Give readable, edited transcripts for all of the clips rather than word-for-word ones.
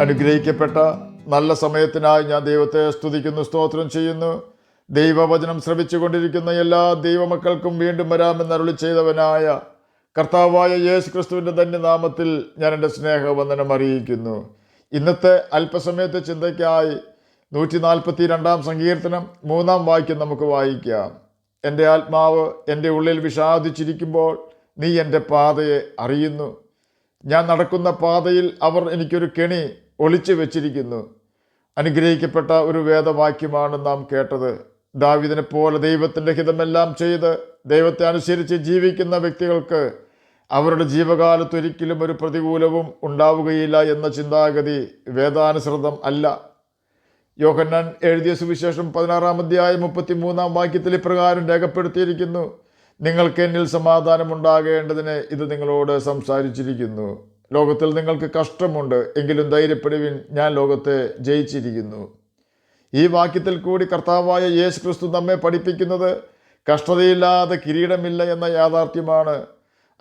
അനുഗ്രഹിക്കപ്പെട്ട നല്ല സമയത്തിനായി ഞാൻ ദൈവത്തെ സ്തുതിക്കുന്നു, സ്തോത്രം ചെയ്യുന്നു. ദൈവവചനം ശ്രവിച്ചുകൊണ്ടിരിക്കുന്ന എല്ലാ ദൈവമക്കൾക്കും വീണ്ടും വരാമെന്ന് അരുളി ചെയ്തവനായ കർത്താവായ യേശു ക്രിസ്തുവിൻ്റെ തന്നെ നാമത്തിൽ ഞാൻ എൻ്റെ സ്നേഹവന്ദനം അറിയിക്കുന്നു. ഇന്നത്തെ അല്പസമയത്തെ ചിന്തയ്ക്കായി 142 സങ്കീർത്തനം 3 വാക്യം നമുക്ക് വായിക്കാം. എൻ്റെ ആത്മാവ് എൻ്റെ ഉള്ളിൽ വിഷാദിച്ചിരിക്കുമ്പോൾ നീ എൻ്റെ പാതയെ അറിയുന്നു. ഞാൻ നടക്കുന്ന പാതയിൽ അവർ എനിക്കൊരു കെണി ഒളിച്ചു വെച്ചിരിക്കുന്നു. അനുഗ്രഹിക്കപ്പെട്ട ഒരു വേദവാക്യമാണ് നാം കേട്ടത്. ദാവീദിനെ പോലെ ദൈവത്തിൻ്റെ ഹിതമെല്ലാം ചെയ്ത് ദൈവത്തെ അനുസരിച്ച് ജീവിക്കുന്ന വ്യക്തികൾക്ക് അവരുടെ ജീവകാലത്തൊരിക്കലും ഒരു പ്രതികൂലവും ഉണ്ടാവുകയില്ല എന്ന ചിന്താഗതി വേദാനുസൃതം അല്ല. യോഹന്നാൻ എഴുതിയ സുവിശേഷം 16 അധ്യായം 33 വാക്യത്തിൽ ഇപ്രകാരം രേഖപ്പെടുത്തിയിരിക്കുന്നു: നിങ്ങൾക്ക് എന്നിൽ സമാധാനമുണ്ടാകേണ്ടതിന് ഇത് നിങ്ങളോട് സംസാരിച്ചിരിക്കുന്നു. ലോകത്തിൽ നിങ്ങൾക്ക് കഷ്ടമുണ്ട്, എങ്കിലും ധൈര്യപ്പെടുവിൻ, ഞാൻ ലോകത്തെ ജയിച്ചിരിക്കുന്നു. ഈ വാക്യത്തിൽ കൂടി കർത്താവായ യേശു ക്രിസ്തു നമ്മെ പഠിപ്പിക്കുന്നത് കഷ്ടതയില്ലാതെ കിരീടമില്ല എന്ന യാഥാർത്ഥ്യമാണ്.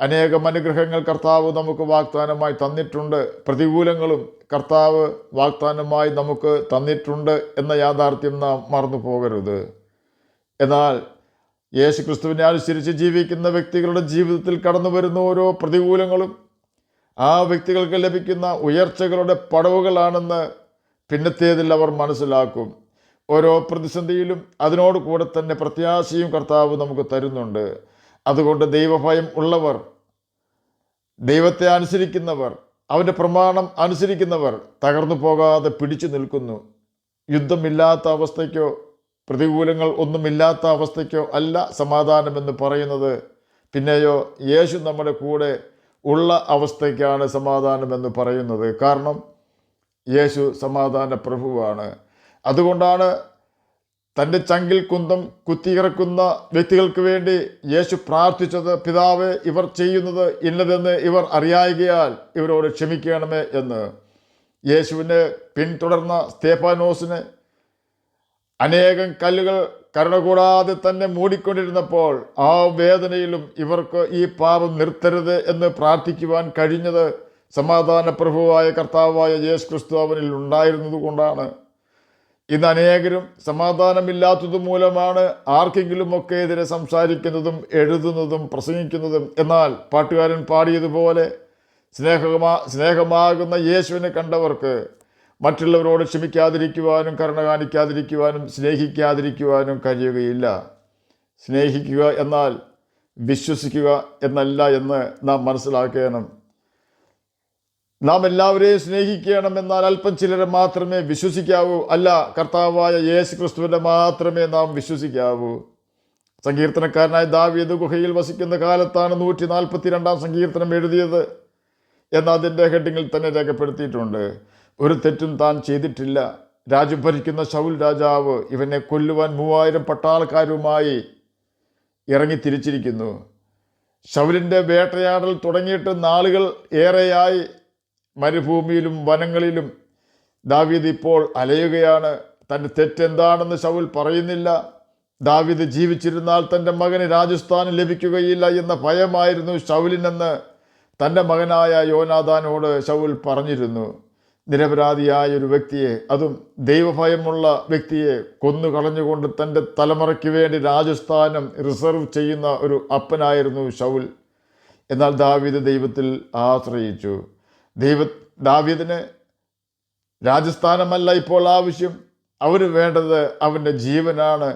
അനേകം അനുഗ്രഹങ്ങൾ കർത്താവ് നമുക്ക് വാഗ്ദാനമായി തന്നിട്ടുണ്ട്. പ്രതികൂലങ്ങളും കർത്താവ് വാഗ്ദാനമായി നമുക്ക് തന്നിട്ടുണ്ട് എന്ന യാഥാർത്ഥ്യം നാം മറന്നു പോകരുത്. എന്നാൽ യേശു ക്രിസ്തുവിനെ അനുസരിച്ച് ജീവിക്കുന്ന വ്യക്തികളുടെ ജീവിതത്തിൽ കടന്നു വരുന്ന ഓരോ പ്രതികൂലങ്ങളും ആ വ്യക്തികൾക്ക് ലഭിക്കുന്ന ഉയർച്ചകളുടെ പടവുകളാണെന്ന് പിന്നത്തേതിൽ അവർ മനസ്സിലാക്കും. ഓരോ പ്രതിസന്ധിയിലും അതിനോട് കൂടെ തന്നെ പ്രത്യാശയും കർത്താവ് നമുക്ക് തരുന്നുണ്ട്. അതുകൊണ്ട് ദൈവഭയം ഉള്ളവർ, ദൈവത്തെ അനുസരിക്കുന്നവർ, അവൻ്റെ പ്രമാണം അനുസരിക്കുന്നവർ തകർന്നു പോകാതെ പിടിച്ചു നിൽക്കുന്നു. യുദ്ധമില്ലാത്ത അവസ്ഥയ്ക്കോ പ്രതികൂലങ്ങൾ ഒന്നുമില്ലാത്ത അവസ്ഥയ്ക്കോ അല്ല സമാധാനമെന്ന് പറയുന്നത്. പിന്നെയോ യേശു നമ്മുടെ കൂടെ ഉള്ള അവസ്ഥയ്ക്കാണ് സമാധാനമെന്ന് പറയുന്നത്. കാരണം യേശു സമാധാന പ്രഭുവാണ്. അതുകൊണ്ടാണ് തൻ്റെ ചങ്കിൽ കുന്തം കുത്തിയിറക്കുന്ന വ്യക്തികൾക്ക് വേണ്ടി യേശു പ്രാർത്ഥിച്ചത്: പിതാവേ, ഇവർ ചെയ്യുന്നത് ഇന്നതെന്ന് ഇവർ അറിയായികയാൽ ഇവരോട് ക്ഷമിക്കണമേ എന്ന്. യേശുവിനെ പിന്തുടർന്ന സ്തേഫാനോസിനെ അനേകം കല്ലുകൾ കരുണ കൂടാതെ തന്നെ മൂടിക്കൊണ്ടിരുന്നപ്പോൾ ആ വേദനയിലും ഇവർക്ക് ഈ പാപം നിർത്തരുത് എന്ന് പ്രാർത്ഥിക്കുവാൻ കഴിഞ്ഞത് സമാധാന പ്രഭുവായ കർത്താവായ യേശു ക്രിസ്തു അവനിൽ ഉണ്ടായിരുന്നത് കൊണ്ടാണ്. ഇന്ന് അനേകരും സമാധാനമില്ലാത്തത് മൂലമാണ് ആർക്കെങ്കിലുമൊക്കെ എതിരെ സംസാരിക്കുന്നതും എഴുതുന്നതും പ്രസംഗിക്കുന്നതും. എന്നാൽ പാട്ടുകാരൻ പാടിയതുപോലെ സ്നേഹമാകുന്ന യേശുവിനെ കണ്ടവർക്ക് മറ്റുള്ളവരോട് ക്ഷമിക്കാതിരിക്കുവാനും കരുണ കാണിക്കാതിരിക്കുവാനും സ്നേഹിക്കാതിരിക്കുവാനും കഴിയുകയില്ല. സ്നേഹിക്കുക എന്നാൽ വിശ്വസിക്കുക എന്നല്ല എന്ന് നാം മനസ്സിലാക്കണം. നാം എല്ലാവരെയും സ്നേഹിക്കണം, എന്നാൽ അല്പം ചിലരെ മാത്രമേ വിശ്വസിക്കാവൂ. അല്ല, കർത്താവായ യേശു ക്രിസ്തുവിനെ മാത്രമേ നാം വിശ്വസിക്കാവൂ. സങ്കീർത്തനക്കാരനായ ദാവീദ് ഗുഹയിൽ വസിക്കുന്ന കാലത്താണ് 142 സങ്കീർത്തനം എഴുതിയത് എന്ന് അതിൻ്റെ ഹെഡിങ്ങിൽ തന്നെ രേഖപ്പെടുത്തിയിട്ടുണ്ട്. ഒരു തെറ്റും താൻ ചെയ്തിട്ടില്ല. രാജ്യം ഭരിക്കുന്ന ശൗൽ രാജാവ് ഇവനെ കൊല്ലുവാൻ 3000 പട്ടാളക്കാരുമായി ഇറങ്ങി തിരിച്ചിരിക്കുന്നു. ശൗലിൻ്റെ വേട്ടയാടൽ തുടങ്ങിയിട്ട് നാളുകൾ ഏറെയായി. മരുഭൂമിയിലും വനങ്ങളിലും ദാവീദ് ഇപ്പോൾ അലയുകയാണ്. തൻ്റെ തെറ്റെന്താണെന്ന് ശൗൽ പറയുന്നില്ല. ദാവീദ് ജീവിച്ചിരുന്നാൽ തൻ്റെ മകന് രാജസ്ഥാന് ലഭിക്കുകയില്ല എന്ന ഭയമായിരുന്നു ശൗലിനെന്ന് തൻ്റെ മകനായ യോനാഥാനോട് ശൗൽ പറഞ്ഞിരുന്നു. നിരപരാധിയായ ഒരു വ്യക്തിയെ, അതും ദൈവഭയമുള്ള വ്യക്തിയെ കൊന്നുകളഞ്ഞുകൊണ്ട് തൻ്റെ തലമുറയ്ക്ക് വേണ്ടി രാജസ്ഥാനം റിസർവ് ചെയ്യുന്ന ഒരു അപ്പനായിരുന്നു ശൗൽ. എന്നാൽ ദാവീദ് ദൈവത്തിൽ ആശ്രയിച്ചു. ദാവീദിന് രാജസ്ഥാനമല്ല ഇപ്പോൾ ആവശ്യം. അവന് വേണ്ടത് അവൻ്റെ ജീവനാണ്.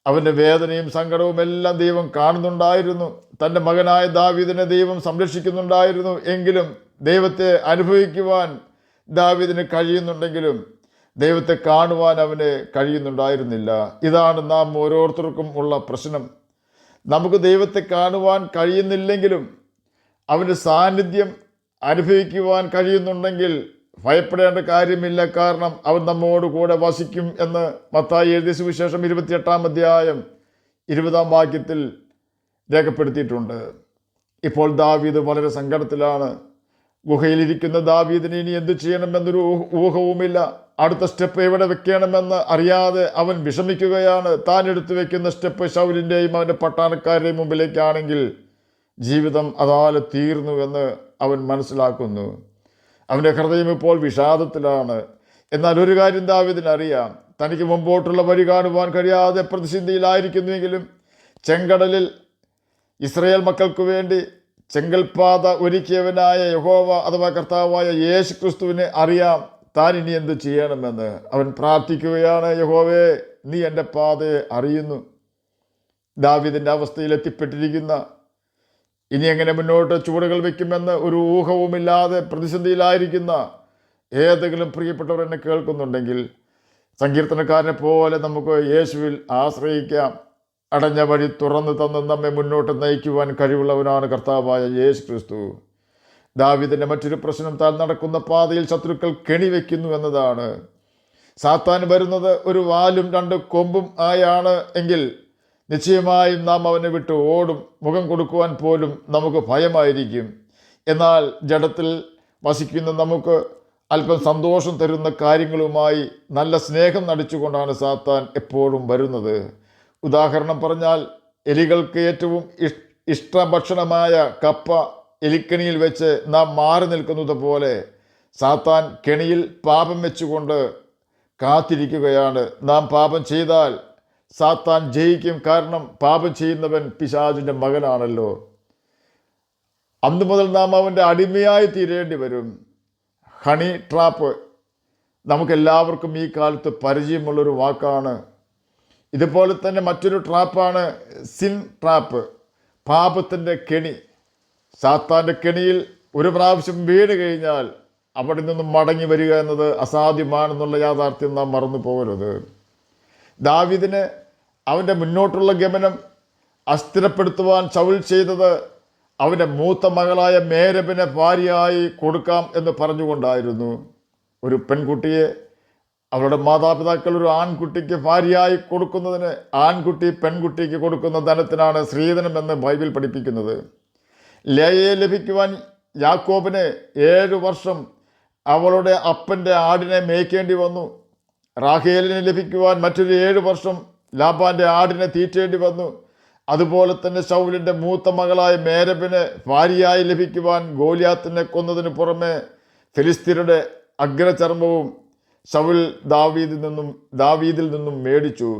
അവൻ്റെ വേദനയും സങ്കടവും എല്ലാം ദൈവം കാണുന്നുണ്ടായിരുന്നു. തൻ്റെ മകനായ ദാവീദിനെ ദൈവം സംരക്ഷിക്കുന്നുണ്ടായിരുന്നു. എങ്കിലും ദൈവത്തെ അനുഭവിക്കുവാൻ ദാവീദിന് കഴിയുന്നുണ്ടെങ്കിലും ദൈവത്തെ കാണുവാൻ അവന് കഴിയുന്നുണ്ടായിരുന്നില്ല. ഇതാണ് നാം ഓരോരുത്തർക്കും ഉള്ള പ്രശ്നം. നമുക്ക് ദൈവത്തെ കാണുവാൻ കഴിയുന്നില്ലെങ്കിലും അവൻ്റെ സാന്നിധ്യം അനുഭവിക്കുവാൻ കഴിയുന്നുണ്ടെങ്കിൽ ഭയപ്പെടേണ്ട കാര്യമില്ല. കാരണം അവൻ നമ്മോട് കൂടെ വസിക്കും എന്ന് മത്തായി എഴുതിയ സുവിശേഷം 28 അധ്യായം 20 വാക്യത്തിൽ രേഖപ്പെടുത്തിയിട്ടുണ്ട്. ഇപ്പോൾ ദാവീദ് വളരെ സങ്കടത്തിലാണ്. ഗുഹയിലിരിക്കുന്ന ദാവീദിന് ഇനി എന്തു ചെയ്യണമെന്നൊരു ഊഹവുമില്ല. അടുത്ത സ്റ്റെപ്പ് എവിടെ വെക്കണമെന്ന് അറിയാതെ അവൻ വിഷമിക്കുകയാണ്. താൻ എടുത്തു വെക്കുന്ന സ്റ്റെപ്പ് ശൗലിൻ്റെയും അവൻ്റെ പട്ടാളക്കാരുടെയും മുമ്പിലേക്കാണെങ്കിൽ ജീവിതം അതാലെ തീർന്നുവെന്ന് അവൻ മനസ്സിലാക്കുന്നു. അവൻ്റെ ഹൃദയം ഇപ്പോൾ വിഷാദത്തിലാണ്. എന്നാൽ ഒരു കാര്യം ദാവീദിനറിയാം, തനിക്ക് മുമ്പോട്ടുള്ള വഴി കാണുവാൻ കഴിയാതെ പ്രതിസന്ധിയിലായിരിക്കുന്നുവെങ്കിലും ചെങ്കടലിൽ ഇസ്രായേൽ മക്കൾക്ക് വേണ്ടി ചെങ്കൽപ്പാത ഒരുക്കിയവനായ യഹോവ അഥവാ കർത്താവായ യേശു ക്രിസ്തുവിനെ അറിയാം താൻ ഇനി എന്ത് ചെയ്യണമെന്ന്. അവൻ പ്രാർത്ഥിക്കുകയാണ്, യഹോവേ, നീ എൻ്റെ പാതയെ അറിയുന്നു. ദാവീദിൻ്റെ അവസ്ഥയിൽ എത്തിപ്പെട്ടിരിക്കുന്ന, ഇനി എങ്ങനെ മുന്നോട്ട് ചുവടുകൾ വയ്ക്കുമെന്ന് ഒരു ഊഹവുമില്ലാതെ പ്രതിസന്ധിയിലായിരിക്കുന്ന ഏതെങ്കിലും പ്രിയപ്പെട്ടവർ എന്നെ കേൾക്കുന്നുണ്ടെങ്കിൽ, സങ്കീർത്തനക്കാരനെ പോലെ നമുക്ക് യേശുവിൽ ആശ്രയിക്കാം. അടഞ്ഞ വഴി തുറന്നു തന്ന് നമ്മെ മുന്നോട്ട് നയിക്കുവാൻ കഴിവുള്ളവനാണ് കർത്താവായ യേശു ക്രിസ്തു. ദാവീദിൻ്റെ മറ്റൊരു പ്രശ്നം, താൻ നടക്കുന്ന പാതയിൽ ശത്രുക്കൾ കെണിവെക്കുന്നു എന്നതാണ്. സാത്താൻ വരുന്നത് ഒരു വാലും 2 കൊമ്പും ആയാണ് എങ്കിൽ നിശ്ചയമായും നാം അവനെ വിട്ട് ഓടും. മുഖം കൊടുക്കുവാൻ പോലും നമുക്ക് ഭയമായിരിക്കും. എന്നാൽ ജഡത്തിൽ വസിക്കുന്ന നമുക്ക് അല്പം സന്തോഷം തരുന്ന കാര്യങ്ങളുമായി നല്ല സ്നേഹം നടിച്ചുകൊണ്ടാണ് സാത്താൻ എപ്പോഴും വരുന്നത്. ഉദാഹരണം പറഞ്ഞാൽ, എലികൾക്ക് ഏറ്റവും ഇഷ്ടഭക്ഷണമായ കപ്പ എലിക്കണിയിൽ വെച്ച് നാം മാറി നിൽക്കുന്നത് പോലെ സാത്താൻ കെണിയിൽ പാപം വെച്ചുകൊണ്ട് കാത്തിരിക്കുകയാണ്. നാം പാപം ചെയ്താൽ സാത്താൻ ജയിക്കും. കാരണം പാപം ചെയ്യുന്നവൻ പിശാചിൻ്റെ മകനാണല്ലോ. അന്നു മുതൽ നാം അവൻ്റെ അടിമയായി തീരേണ്ടി വരും. ഹണി ട്രാപ്പ് നമുക്കെല്ലാവർക്കും ഈ കാലത്ത് പരിചയമുള്ളൊരു വാക്കാണ്. ഇതുപോലെ തന്നെ മറ്റൊരു ട്രാപ്പാണ് സിൻ ട്രാപ്പ്, പാപത്തിൻ്റെ കെണി. സാത്താൻ്റെ കെണിയിൽ ഒരു പ്രാവശ്യം വീണ് കഴിഞ്ഞാൽ അവിടെ നിന്നും മടങ്ങി വരിക എന്നത് അസാധ്യമാണെന്നുള്ള യാഥാർത്ഥ്യം നാം മറന്നു പോകരുത്. ദാവീദിന് അവൻ്റെ മുന്നോട്ടുള്ള ഗമനം അസ്ഥിരപ്പെടുത്തുവാൻ ശൗൽ ചെയ്തത് അവൻ്റെ മൂത്ത മകളായ മേരബിനെ ഭാര്യയായി കൊടുക്കാം എന്ന് പറഞ്ഞുകൊണ്ടായിരുന്നു. ഒരു പെൺകുട്ടിയെ അവരുടെ മാതാപിതാക്കൾ ഒരു ആൺകുട്ടിക്ക് ഭാര്യയായി കൊടുക്കുന്നതിന് ആൺകുട്ടി പെൺകുട്ടിക്ക് കൊടുക്കുന്ന ധനത്തിനാണ് സ്ത്രീധനം എന്ന് ബൈബിൾ പഠിപ്പിക്കുന്നത്. ലേയയെ ലഭിക്കുവാൻ യാക്കോബിന് 7 വർഷം അവളുടെ അപ്പൻ്റെ ആടിനെ മേയ്ക്കേണ്ടി വന്നു. റാഹേലിനെ ലഭിക്കുവാൻ മറ്റൊരു 7 വർഷം ലാബാൻ്റെ ആടിനെ തീറ്റേണ്ടി വന്നു. അതുപോലെ തന്നെ ശൗലിൻ്റെ മൂത്ത മകളായ മേരബിന് ഭാര്യയായി ലഭിക്കുവാൻ ഗോലിയാത്തിനെ കൊന്നതിന് ഫിലിസ്തീനയുടെ അഗ്രചർമ്മവും ശൗൽ ദാവീദിൽ നിന്നും മേടിച്ചു.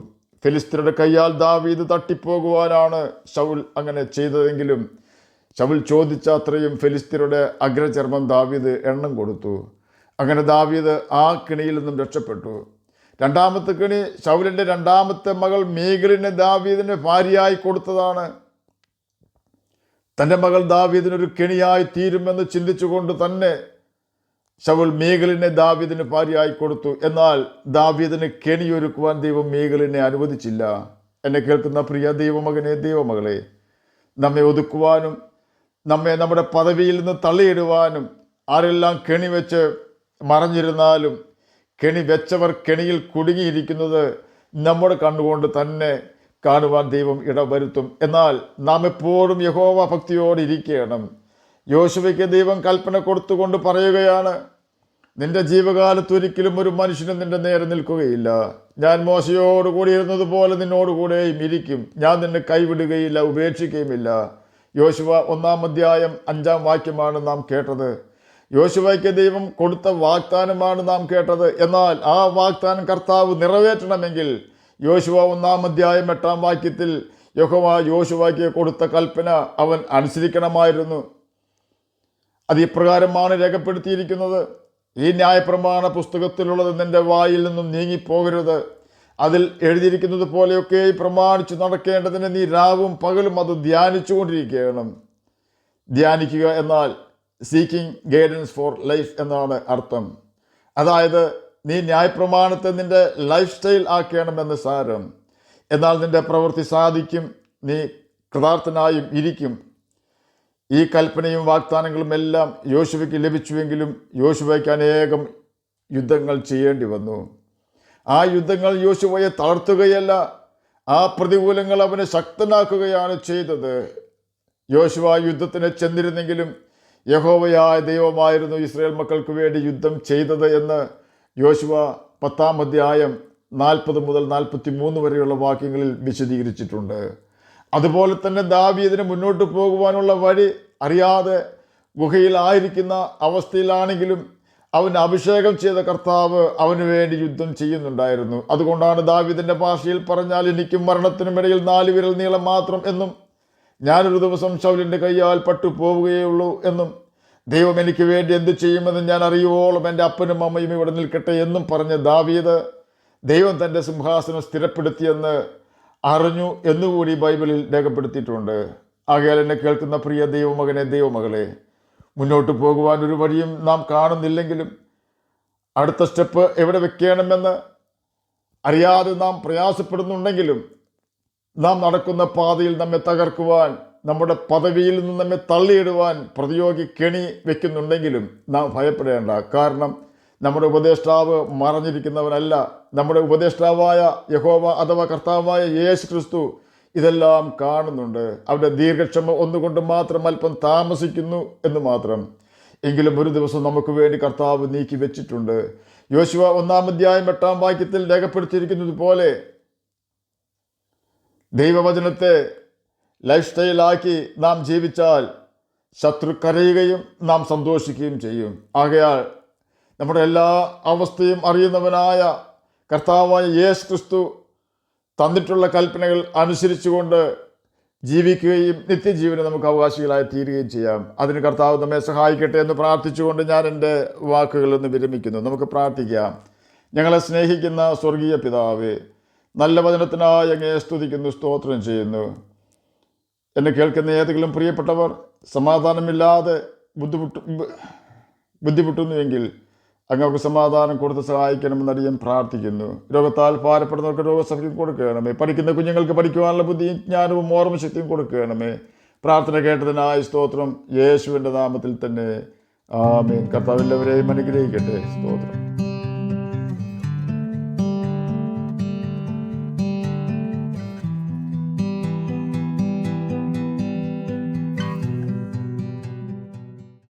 ഫിലിസ്തീനയുടെ കയ്യാൽ ദാവീദ് തട്ടിപ്പോകുവാനാണ് ശൗൽ അങ്ങനെ ചെയ്തതെങ്കിലും ശൗൽ ചോദിച്ച അത്രയും ഫിലിസ്തീനയുടെ അഗ്രചർമ്മം ദാവീദ് എണ്ണം കൊടുത്തു. അങ്ങനെ ദാവീദ് ആ കെണിയിൽ നിന്നും രക്ഷപ്പെട്ടു. രണ്ടാമത്തെ കെണി, ശൗലിൻ്റെ രണ്ടാമത്തെ മകൾ മീഖലിനെ ദാവീദിന് ഭാര്യയായി കൊടുത്തതാണ്. തൻ്റെ മകൾ ദാവീദിനൊരു കെണിയായി തീരുമെന്ന് ചിന്തിച്ചുകൊണ്ട് തന്നെ ശൗൽ മീഖലിനെ ദാവീദിന് ഭാര്യയായി കൊടുത്തു. എന്നാൽ ദാവീദിന് കെണിയൊരുക്കുവാൻ ദൈവം മീഖലിനെ അനുവദിച്ചില്ല. എന്നെ കേൾക്കുന്ന പ്രിയ ദൈവമകനെ, ദൈവമകളെ, നമ്മെ ഒതുക്കുവാനും നമ്മെ നമ്മുടെ പദവിയിൽ നിന്ന് തള്ളിയിടുവാനും ആരെല്ലാം കെണി വെച്ച് മറഞ്ഞിരുന്നാലും കെണി വെച്ചവർ കെണിയിൽ കുടുങ്ങിയിരിക്കുന്നത് നമ്മുടെ കണ്ണുകൊണ്ട് തന്നെ കാണുവാൻ ദൈവം ഇടവരുത്തും. എന്നാൽ നാം എപ്പോഴും യഹോവ ഭക്തിയോടെ ഇരിക്കണം. യോശുവയ്ക്ക് ദൈവം കൽപ്പന കൊടുത്തുകൊണ്ട് പറയുകയാണ്, നിന്റെ ജീവകാലത്തൊരിക്കലും ഒരു മനുഷ്യനും നിന്റെ നേരെ നിൽക്കുകയില്ല. ഞാൻ മോശയോടുകൂടി ഇരുന്നതുപോലെ നിന്നോടുകൂടെയും ഇരിക്കും. ഞാൻ നിന്നെ കൈവിടുകയില്ല, ഉപേക്ഷിക്കുകയുമില്ല. യോശുവ 1-ാം അധ്യായം 5-ാം വാക്യമാണ് നാം കേട്ടത്. യോശുവയ്ക്ക് ദൈവം കൊടുത്ത വാഗ്ദാനമാണ് നാം കേട്ടത്. എന്നാൽ ആ വാഗ്ദാനം കർത്താവ് നിറവേറ്റണമെങ്കിൽ യോശുവ 1-ാം അധ്യായം 8-ാം വാക്യത്തിൽ യഹോവ യോശുവയ്ക്ക് കൊടുത്ത കൽപ്പന അവൻ അനുസരിക്കണമായിരുന്നു. അത് ഇപ്രകാരമാണ് രേഖപ്പെടുത്തിയിരിക്കുന്നത്: ഈ ന്യായപ്രമാണ പുസ്തകത്തിലുള്ളത് നിന്റെ വായിൽ നിന്നും നീങ്ങിപ്പോകരുത്. അതിൽ എഴുതിയിരിക്കുന്നത് പോലെയൊക്കെ പ്രമാണിച്ച് നടക്കേണ്ടതിന് നീ രാവും പകലും അത് ധ്യാനിച്ചുകൊണ്ടിരിക്കണം. ധ്യാനിക്കുക എന്നാൽ സീക്കിംഗ് ഗൈഡൻസ് ഫോർ ലൈഫ് എന്നാണ് അർത്ഥം. അതായത് നീ ന്യായപ്രമാണത്തെ നിന്റെ ലൈഫ് സ്റ്റൈൽ ആക്കണമെന്ന് സാരം. എന്നാൽ നിന്റെ പ്രവൃത്തി സാധിക്കും, നീ കൃതാർത്ഥനായും ഇരിക്കും. ഈ കൽപ്പനയും വാഗ്ദാനങ്ങളും എല്ലാം യോശുവയ്ക്ക് ലഭിച്ചുവെങ്കിലും യോശുവയ്ക്ക് അനേകം യുദ്ധങ്ങൾ ചെയ്യേണ്ടി വന്നു. ആ യുദ്ധങ്ങൾ യോശുവയെ തളർത്തുകയല്ല, ആ പ്രതികൂലങ്ങൾ അവനെ ശക്തനാക്കുകയാണ് ചെയ്തത്. യോശുവ യുദ്ധത്തിന് ചെന്നിരുന്നെങ്കിലും യഹോവയായ ദൈവമായിരുന്നു ഇസ്രായേൽ മക്കൾക്ക് വേണ്ടി യുദ്ധം ചെയ്തത് എന്ന് യോശുവ 10-ാം അധ്യായം 40 മുതൽ 43 വരെയുള്ള വാക്യങ്ങളിൽ വിശദീകരിച്ചിട്ടുണ്ട്. അതുപോലെ തന്നെ ദാവീദിന് മുന്നോട്ട് പോകുവാനുള്ള വഴി അറിയാതെ ഗുഹയിലായിരിക്കുന്ന അവസ്ഥയിലാണെങ്കിലും അവന് അഭിഷേകം ചെയ്ത കർത്താവ് അവന് വേണ്ടി യുദ്ധം ചെയ്യുന്നുണ്ടായിരുന്നു. അതുകൊണ്ടാണ് ദാവീദിന്റെ ഭാഷയിൽ പറഞ്ഞാൽ, എനിക്കും മരണത്തിനും ഇടയിൽ 4 വിരൽ നീളം മാത്രം എന്നും ഞാനൊരു ദിവസം ശൗലിൻ്റെ കയ്യാൽ പട്ടുപോവുകയേ ഉള്ളൂ എന്നും ദൈവം എനിക്ക് വേണ്ടി എന്ത് ചെയ്യുമെന്ന് ഞാൻ അറിയുവോളം എൻ്റെ അപ്പനും അമ്മയും ഇവിടെ നിൽക്കട്ടെ എന്നും പറഞ്ഞ ദാവീദ് ദൈവം തൻ്റെ സിംഹാസനം സ്ഥിരപ്പെടുത്തിയെന്ന് അറിഞ്ഞു എന്നുകൂടി ബൈബിളിൽ രേഖപ്പെടുത്തിയിട്ടുണ്ട്. ആകയാൽ എന്നെ കേൾക്കുന്ന പ്രിയ ദൈവമകനെ, ദൈവമകളെ, മുന്നോട്ട് പോകുവാൻ ഒരു വഴിയും നാം കാണുന്നില്ലെങ്കിലും അടുത്ത സ്റ്റെപ്പ് എവിടെ വെക്കണമെന്ന് അറിയാതെ നാം പ്രയാസപ്പെടുന്നുണ്ടെങ്കിലും നാം നടക്കുന്ന പാതയിൽ നമ്മെ തകർക്കുവാൻ, നമ്മുടെ പദവിയിൽ നിന്ന് നമ്മെ തള്ളിയിടുവാൻ പ്രതിയോഗി കെണി വെക്കുന്നുണ്ടെങ്കിലും നാം ഭയപ്പെടേണ്ട. കാരണം നമ്മുടെ ഉപദേഷ്ടാവ് മറഞ്ഞിരിക്കുന്നവനല്ല. നമ്മുടെ ഉപദേഷ്ടാവായ യഹോവ അഥവാ കർത്താവായ യേശു ക്രിസ്തു ഇതെല്ലാം കാണുന്നുണ്ട്. അവരുടെ ദീർഘക്ഷമ ഒന്നുകൊണ്ട് മാത്രം അല്പം താമസിക്കുന്നു എന്ന് മാത്രം. എങ്കിലും ഒരു ദിവസം നമുക്ക് വേണ്ടി കർത്താവ് നീക്കി വെച്ചിട്ടുണ്ട്. യോശുവ 1-ാം അധ്യായം 8-ാം വാക്യത്തിൽ രേഖപ്പെടുത്തിയിരിക്കുന്നത് പോലെ ദൈവവചനത്തെ ലൈഫ് സ്റ്റൈലാക്കി നാം ജീവിച്ചാൽ ശത്രു കരയുകയും നാം സന്തോഷിക്കുകയും ചെയ്യും. ആകയാൽ നമ്മുടെ എല്ലാ അവസ്ഥയും അറിയുന്നവനായ കർത്താവായ യേശു ക്രിസ്തു തന്നിട്ടുള്ള കൽപ്പനകൾ അനുസരിച്ചുകൊണ്ട് ജീവിക്കുകയും നിത്യജീവനെ നമുക്ക് അവകാശികളായി തീരുകയും ചെയ്യാം. അതിന് കർത്താവ് നമ്മെ സഹായിക്കട്ടെ എന്ന് പ്രാർത്ഥിച്ചുകൊണ്ട് ഞാൻ എൻ്റെ വാക്കുകളൊന്ന് വിരമിക്കുന്നു. നമുക്ക് പ്രാർത്ഥിക്കാം. ഞങ്ങളെ സ്നേഹിക്കുന്ന സ്വർഗീയ പിതാവേ, നല്ല വചനത്തിനായി അങ്ങയെ സ്തുതിക്കുന്നു, സ്തോത്രം ചെയ്യുന്നു. എന്നെ കേൾക്കുന്ന ഏതെങ്കിലും പ്രിയപ്പെട്ടവർ സമാധാനമില്ലാതെ ബുദ്ധിമുട്ടുന്നുവെങ്കിൽ അങ്ങർക്ക് സമാധാനം കൊടുത്ത് സഹായിക്കണമെന്ന് ഞാൻ പ്രാർത്ഥിക്കുന്നു. രോഗത്താൽ ഭാരപ്പെടുന്നവർക്ക് രോഗസൗഖ്യം കൊടുക്കണമേ. പഠിക്കുന്ന കുഞ്ഞുങ്ങൾക്ക് പഠിക്കുവാനുള്ള ബുദ്ധിയും ജ്ഞാനവും ഓർമ്മശക്തിയും കൊടുക്കണമേ. പ്രാർത്ഥന കേട്ടതിനായി സ്തോത്രം, യേശുവിൻ്റെ നാമത്തിൽ തന്നെ ആമേൻ. കർത്താവ് എല്ലാവരെയും അനുഗ്രഹിക്കട്ടെ. സ്തോത്രം.